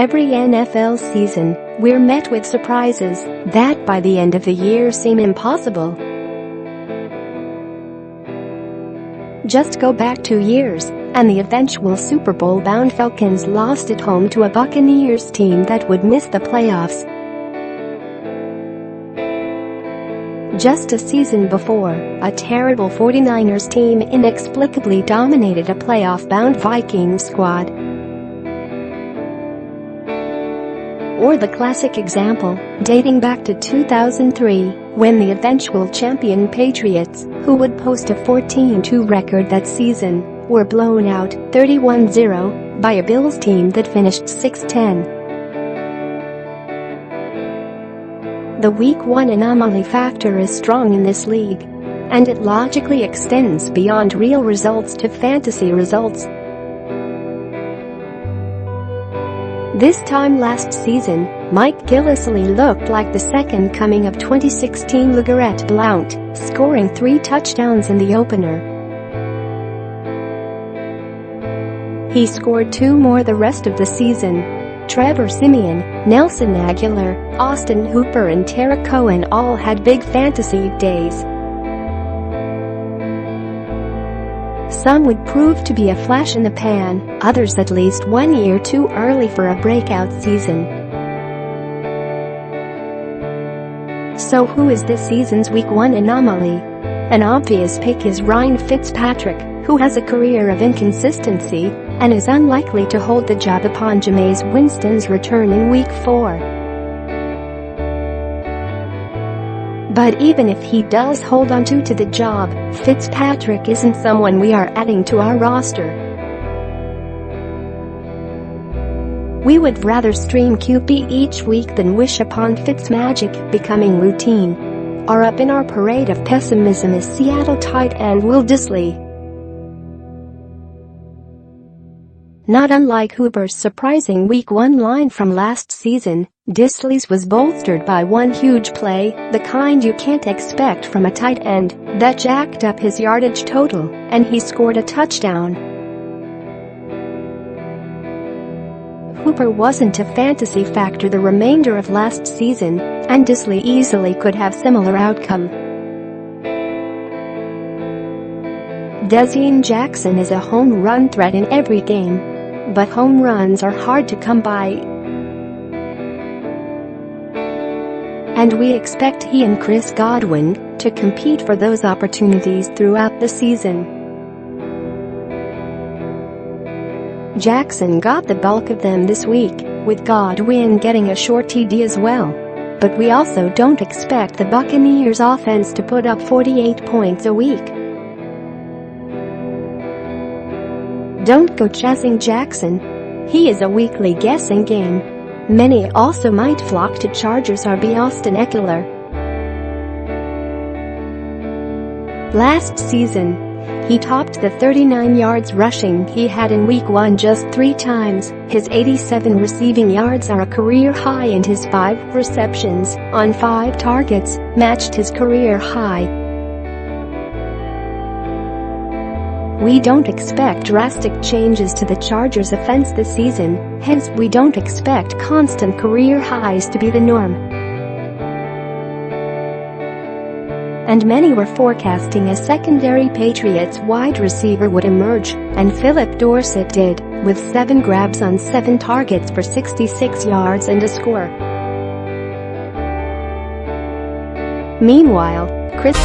Every NFL season, we're met with surprises that by the end of the year seem impossible. Just go back 2 years, and the eventual Super Bowl-bound Falcons lost at home to a Buccaneers team that would miss the playoffs. Just a season before, a terrible 49ers team inexplicably dominated a playoff-bound Vikings squad. Or the classic example, dating back to 2003, when the eventual champion Patriots, who would post a 14-2 record that season, were blown out 31-0 by a Bills team that finished 6-10. The Week 1 anomaly factor is strong in this league, and it logically extends beyond real results to fantasy results. This time last season, Mike Gillislee looked like the second coming of 2016 LeGarrette Blount, scoring 3 touchdowns in the opener. He scored 2 more the rest of the season. Trevor Siemian, Agholor, Austin Hooper and Tarik Cohen all had big fantasy days. Some would prove to be a flash in the pan, others at least 1 year too early for a breakout season. So who is this season's Week 1 anomaly? An obvious pick is Ryan Fitzpatrick, who has a career of inconsistency and is unlikely to hold the job upon Jameis Winston's return in Week 4. But even if he does hold on to the job, Fitzpatrick isn't someone we are adding to our roster. We would rather stream QB each week than wish upon FitzMagic becoming routine. Are up in our parade of pessimism is Seattle tight end Gillislee. Not unlike Hooper's surprising Week 1 line from last season, Gillislee's was bolstered by one huge play, the kind you can't expect from a tight end, that jacked up his yardage total, and he scored a touchdown. Hooper wasn't a fantasy factor the remainder of last season, and Gillislee easily could have similar outcome. DeSean Jackson is a home run threat in every game, but home runs are hard to come by, and we expect he and Chris Godwin to compete for those opportunities throughout the season. Jackson got the bulk of them this week, with Godwin getting a short TD as well. But we also don't expect the Buccaneers offense to put up 48 points a week. Don't go chasing Jackson. He is a weekly guessing game. Many also might flock to Chargers RB Austin Ekeler. Last season, he topped the 39 yards rushing he had in Week 1 just 3 times. His 87 receiving yards are a career high, and his 5 receptions on 5 targets matched his career high. We don't expect drastic changes to the Chargers' offense this season, hence we don't expect constant career highs to be the norm. And many were forecasting a secondary Patriots wide receiver would emerge, and Phillip Dorsett did, with 7 grabs on 7 targets for 66 yards and a score. Meanwhile, Chris